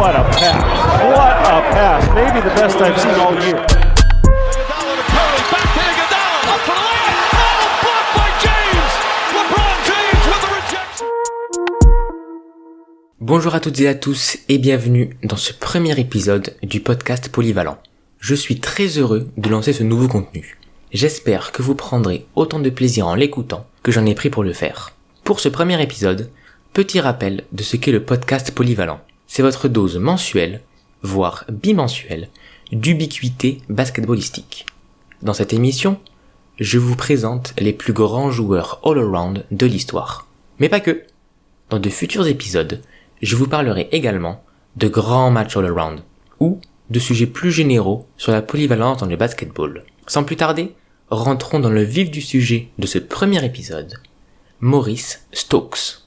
what a pass. What a pass. Maybe the best I've seen all year. Bonjour à toutes et à tous et bienvenue dans ce premier épisode du podcast Polyvalent. Je suis très heureux de lancer ce nouveau contenu. J'espère que vous prendrez autant de plaisir en l'écoutant que j'en ai pris pour le faire. Pour ce premier épisode, petit rappel de ce qu'est le podcast Polyvalent. C'est votre dose mensuelle, voire bimensuelle, d'ubiquité basketballistique. Dans cette émission, je vous présente les plus grands joueurs all-around de l'histoire. Mais pas que. Dans de futurs épisodes, je vous parlerai également de grands matchs all-around, ou de sujets plus généraux sur la polyvalence dans le basketball. Sans plus tarder, rentrons dans le vif du sujet de ce premier épisode. Maurice Stokes.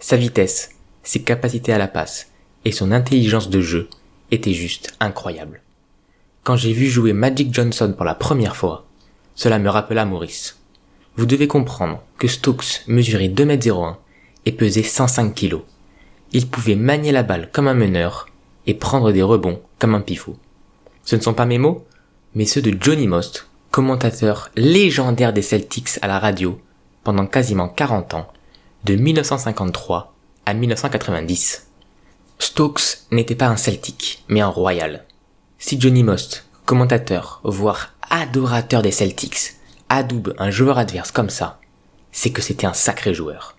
Sa vitesse, ses capacités à la passe et son intelligence de jeu étaient juste incroyables. Quand j'ai vu jouer Magic Johnson pour la première fois, cela me rappela Maurice. Vous devez comprendre que Stokes mesurait 2m01 et pesait 105 kg. Il pouvait manier la balle comme un meneur et prendre des rebonds comme un pifou. Ce ne sont pas mes mots, mais ceux de Johnny Most, commentateur légendaire des Celtics à la radio pendant quasiment 40 ans, de 1953 à 1990. Stokes n'était pas un Celtic, mais un Royal. Si Johnny Most, commentateur, voire adorateur des Celtics, adoube un joueur adverse comme ça, c'est que c'était un sacré joueur.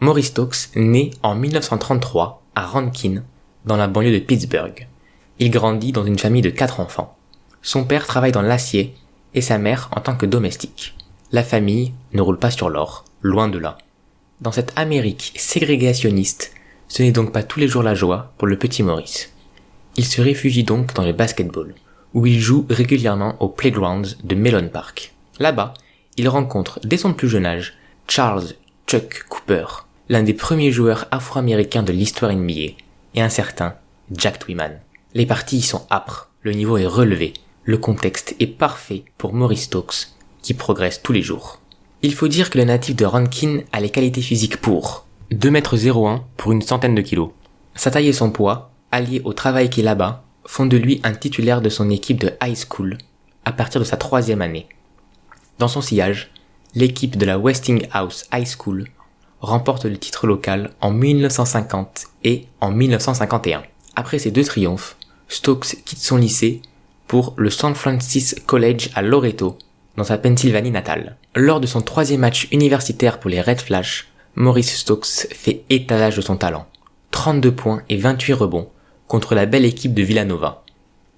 Maurice Stokes naît en 1933 à Rankin, dans la banlieue de Pittsburgh. Il grandit dans une famille de 4 enfants. Son père travaille dans l'acier et sa mère en tant que domestique. La famille ne roule pas sur l'or, loin de là. Dans cette Amérique ségrégationniste, ce n'est donc pas tous les jours la joie pour le petit Maurice. Il se réfugie donc dans le basketball, où il joue régulièrement aux playgrounds de Mellon Park. Là-bas, il rencontre dès son plus jeune âge Charles Chuck Cooper, l'un des premiers joueurs afro-américains de l'histoire NBA, et un certain Jack Twyman. Les parties y sont âpres, le niveau est relevé, le contexte est parfait pour Maurice Stokes, qui progresse tous les jours. Il faut dire que le natif de Rankin a les qualités physiques pour 2m01 pour une centaine de kilos. Sa taille et son poids, alliés au travail qu'il abat, font de lui un titulaire de son équipe de high school à partir de sa 3e année. Dans son sillage, l'équipe de la Westinghouse High School remporte le titre local en 1950 et en 1951. Après ces 2 triomphes, Stokes quitte son lycée pour le St. Francis College à Loretto, dans sa Pennsylvanie natale. Lors de son 3e match universitaire pour les Red Flash, Maurice Stokes fait étalage de son talent. 32 points et 28 rebonds contre la belle équipe de Villanova.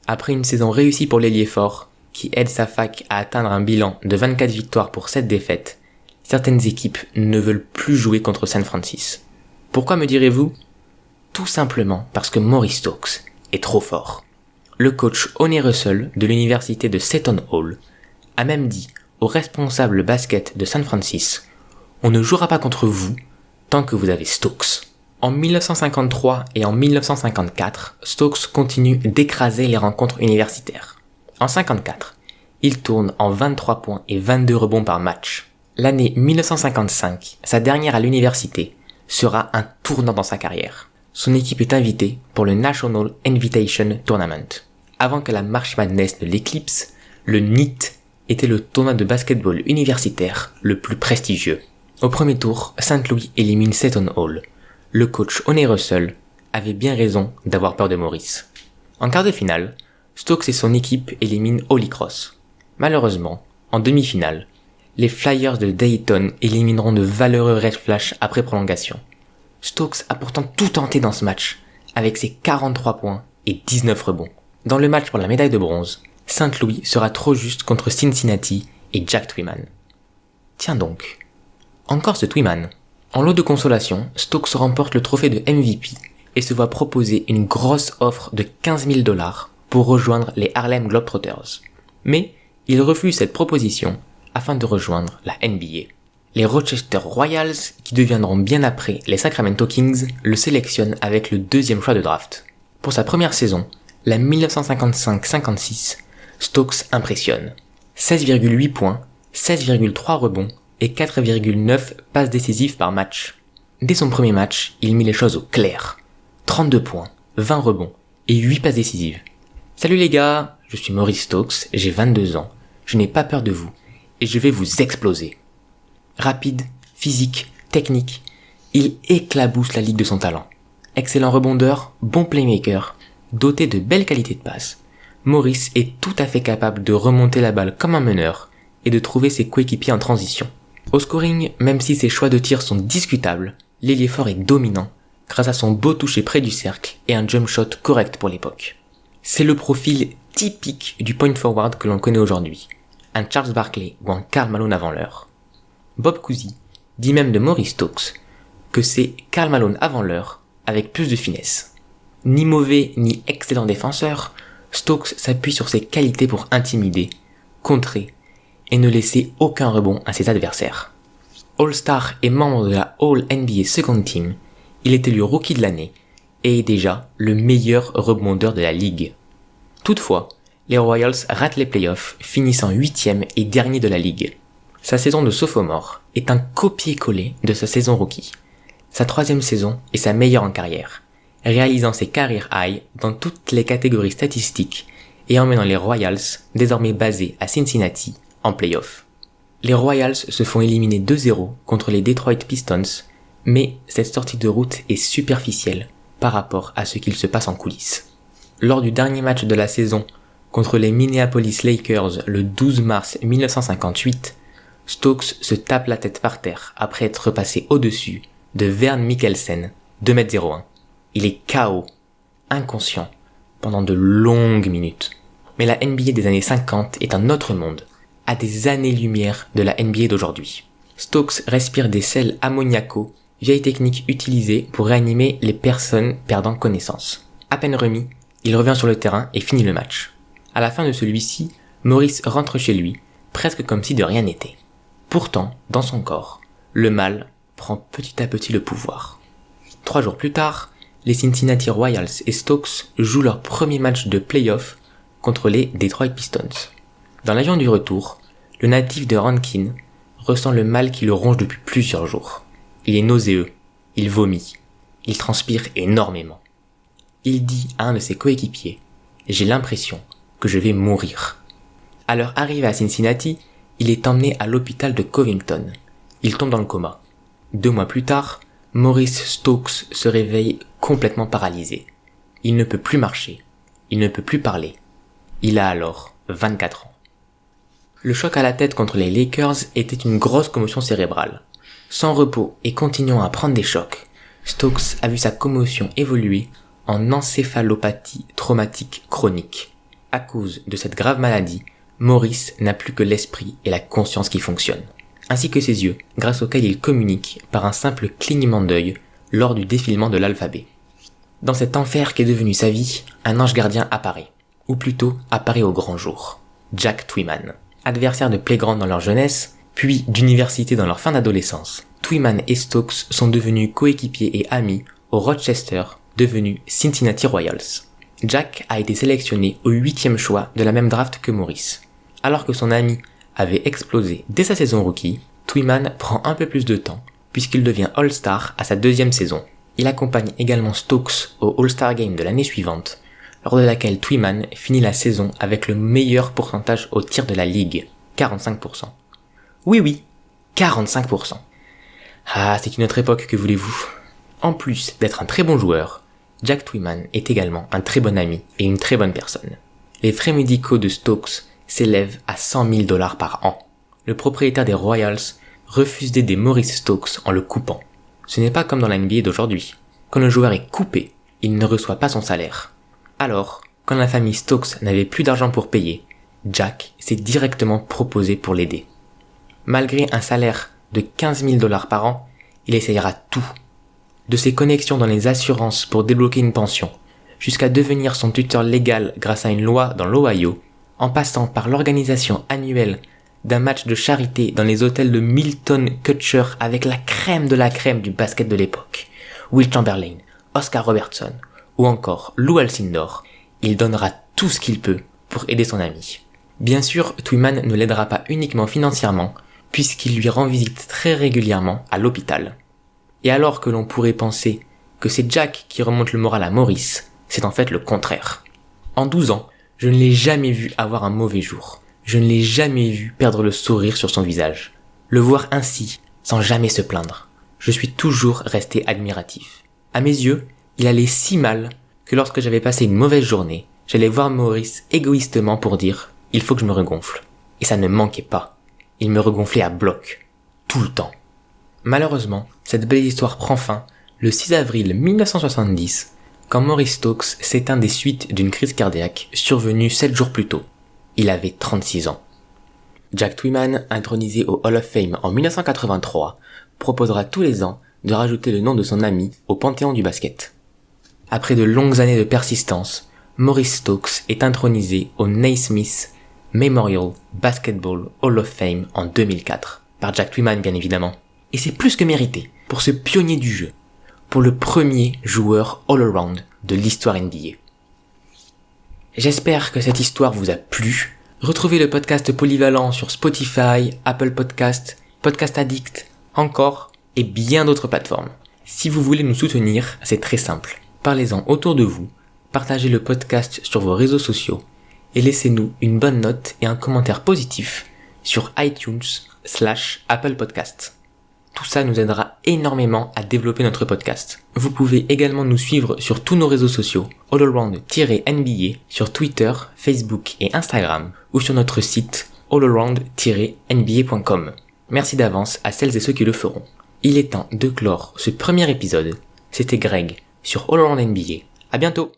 Après une saison réussie pour l'ailier fort, qui aide sa fac à atteindre un bilan de 24 victoires pour 7 défaites, certaines équipes ne veulent plus jouer contre San Francisco. Pourquoi me direz-vous ? Tout simplement parce que Maurice Stokes est trop fort. Le coach Honey Russell de l'université de Seton Hall a même dit aux responsables basket de San Francisco « On ne jouera pas contre vous tant que vous avez Stokes ». En 1953 et en 1954, Stokes continue d'écraser les rencontres universitaires. En 54, il tourne en 23 points et 22 rebonds par match. L'année 1955, sa dernière à l'université, sera un tournant dans sa carrière. Son équipe est invitée pour le National Invitation Tournament. Avant que la March Madness ne l'éclipse, le NIT était le tournoi de basketball universitaire le plus prestigieux. Au premier tour, St. Louis élimine Seton Hall. Le coach Honey Russell avait bien raison d'avoir peur de Maurice. En quart de finale, Stokes et son équipe éliminent Holy Cross. Malheureusement, en demi-finale, les Flyers de Dayton élimineront de valeureux Red Flash après prolongation. Stokes a pourtant tout tenté dans ce match, avec ses 43 points et 19 rebonds. Dans le match pour la médaille de bronze, St. Louis sera trop juste contre Cincinnati et Jack Twyman. Tiens donc, encore ce Twyman. En lot de consolation, Stokes remporte le trophée de MVP et se voit proposer une grosse offre de 15 000 $ pour rejoindre les Harlem Globetrotters. Mais il refuse cette proposition afin de rejoindre la NBA. Les Rochester Royals, qui deviendront bien après les Sacramento Kings, le sélectionnent avec le 2e choix de draft. Pour sa première saison, la 1955-56, Stokes impressionne. 16,8 points, 16,3 rebonds et 4,9 passes décisives par match. Dès son premier match, il mit les choses au clair. 32 points, 20 rebonds et 8 passes décisives. Salut les gars, je suis Maurice Stokes, j'ai 22 ans, je n'ai pas peur de vous et je vais vous exploser. Rapide, physique, technique, il éclabousse la ligue de son talent. Excellent rebondeur, bon playmaker, doté de belles qualités de passe, Maurice est tout à fait capable de remonter la balle comme un meneur et de trouver ses coéquipiers en transition. Au scoring, même si ses choix de tir sont discutables, l'ailier fort est dominant grâce à son beau toucher près du cercle et un jump shot correct pour l'époque. C'est le profil typique du point forward que l'on connaît aujourd'hui, un Charles Barkley ou un Karl Malone avant l'heure. Bob Cousy dit même de Maurice Stokes que c'est Karl Malone avant l'heure avec plus de finesse. Ni mauvais ni excellent défenseur, Stokes s'appuie sur ses qualités pour intimider, contrer et ne laisser aucun rebond à ses adversaires. All-Star et membre de la All-NBA Second Team, il est élu Rookie de l'année et est déjà le meilleur rebondeur de la ligue. Toutefois, les Royals ratent les playoffs, finissant 8e et dernier de la ligue. Sa saison de sophomore est un copier-coller de sa saison rookie. Sa 3e saison est sa meilleure en carrière, réalisant ses career highs dans toutes les catégories statistiques et emmenant les Royals, désormais basés à Cincinnati, en playoff. Les Royals se font éliminer 2-0 contre les Detroit Pistons, mais cette sortie de route est superficielle par rapport à ce qu'il se passe en coulisses. Lors du dernier match de la saison contre les Minneapolis Lakers le 12 mars 1958, Stokes se tape la tête par terre après être passé au-dessus de Vern Mikkelsen, 2m01. Il est KO, inconscient, pendant de longues minutes. Mais la NBA des années 50 est un autre monde, à des années-lumière de la NBA d'aujourd'hui. Stokes respire des sels ammoniacaux, vieille technique utilisée pour réanimer les personnes perdant connaissance. À peine remis, il revient sur le terrain et finit le match. À la fin de celui-ci, Maurice rentre chez lui, presque comme si de rien n'était. Pourtant, dans son corps, le mal prend petit à petit le pouvoir. 3 jours plus tard, les Cincinnati Royals et Stokes jouent leur premier match de play-off contre les Detroit Pistons. Dans l'avion du retour, le natif de Rankin ressent le mal qui le ronge depuis plusieurs jours. Il est nauséeux, il vomit, il transpire énormément. Il dit à un de ses coéquipiers « J'ai l'impression que je vais mourir ». À leur arrivée à Cincinnati, il est emmené à l'hôpital de Covington. Il tombe dans le coma. 2 mois plus tard, Maurice Stokes se réveille complètement paralysé. Il ne peut plus marcher, il ne peut plus parler. Il a alors 24 ans. Le choc à la tête contre les Lakers était une grosse commotion cérébrale. Sans repos et continuant à prendre des chocs, Stokes a vu sa commotion évoluer en encéphalopathie traumatique chronique. À cause de cette grave maladie, Maurice n'a plus que l'esprit et la conscience qui fonctionnent, ainsi que ses yeux, grâce auxquels il communique par un simple clignement d'œil lors du défilement de l'alphabet. Dans cet enfer qu'est devenu sa vie, un ange gardien apparaît, ou plutôt apparaît au grand jour. Jack Twyman. Adversaires de playground dans leur jeunesse, puis d'université dans leur fin d'adolescence, Twyman et Stokes sont devenus coéquipiers et amis au Rochester, devenu Cincinnati Royals. Jack a été sélectionné au 8e choix de la même draft que Maurice. Alors que son ami avait explosé dès sa saison rookie, Twyman prend un peu plus de temps puisqu'il devient All-Star à sa 2e saison. Il accompagne également Stokes au All-Star Game de l'année suivante, lors de laquelle Twyman finit la saison avec le meilleur pourcentage au tir de la ligue, 45%. Oui, 45%. Ah, c'est une autre époque, que voulez-vous. En plus d'être un très bon joueur, Jack Twyman est également un très bon ami et une très bonne personne. Les frais médicaux de Stokes s'élèvent à $100 000 par an. Le propriétaire des Royals refuse d'aider Maurice Stokes en le coupant. Ce n'est pas comme dans la NBA d'aujourd'hui. Quand le joueur est coupé, il ne reçoit pas son salaire. Alors, quand la famille Stokes n'avait plus d'argent pour payer, Jack s'est directement proposé pour l'aider. Malgré un salaire de $15 000 par an, il essayera tout. De ses connexions dans les assurances pour débloquer une pension, jusqu'à devenir son tuteur légal grâce à une loi dans l'Ohio, en passant par l'organisation annuelle d'un match de charité dans les hôtels de Milton Kutcher avec la crème de la crème du basket de l'époque, Will Chamberlain, Oscar Robertson ou encore Lou Alcindor, il donnera tout ce qu'il peut pour aider son ami. Bien sûr, Twyman ne l'aidera pas uniquement financièrement, puisqu'il lui rend visite très régulièrement à l'hôpital. Et alors que l'on pourrait penser que c'est Jack qui remonte le moral à Maurice, c'est en fait le contraire. En 12 ans, je ne l'ai jamais vu avoir un mauvais jour. Je ne l'ai jamais vu perdre le sourire sur son visage. Le voir ainsi, sans jamais se plaindre. Je suis toujours resté admiratif. À mes yeux, il allait si mal que lorsque j'avais passé une mauvaise journée, j'allais voir Maurice égoïstement pour dire « il faut que je me regonfle ». Et ça ne manquait pas. Il me regonflait à bloc. Tout le temps. Malheureusement, cette belle histoire prend fin le 6 avril 1970, quand Maurice Stokes s'éteint des suites d'une crise cardiaque survenue 7 jours plus tôt. Il avait 36 ans. Jack Twyman, intronisé au Hall of Fame en 1983, proposera tous les ans de rajouter le nom de son ami au panthéon du basket. Après de longues années de persistance, Maurice Stokes est intronisé au Naismith Memorial Basketball Hall of Fame en 2004, par Jack Twyman bien évidemment. Et c'est plus que mérité pour ce pionnier du jeu, pour le premier joueur all-around de l'histoire NBA. J'espère que cette histoire vous a plu. Retrouvez le podcast Polyvalent sur Spotify, Apple Podcast, Podcast Addict, encore et bien d'autres plateformes. Si vous voulez nous soutenir, c'est très simple. Parlez-en autour de vous, partagez le podcast sur vos réseaux sociaux et laissez-nous une bonne note et un commentaire positif sur iTunes/Apple Podcast. Tout ça nous aidera énormément à développer notre podcast. Vous pouvez également nous suivre sur tous nos réseaux sociaux, allaround-nba, sur Twitter, Facebook et Instagram, ou sur notre site allaround-nba.com. Merci d'avance à celles et ceux qui le feront. Il est temps de clore ce premier épisode. C'était Greg sur All Around NBA. À bientôt!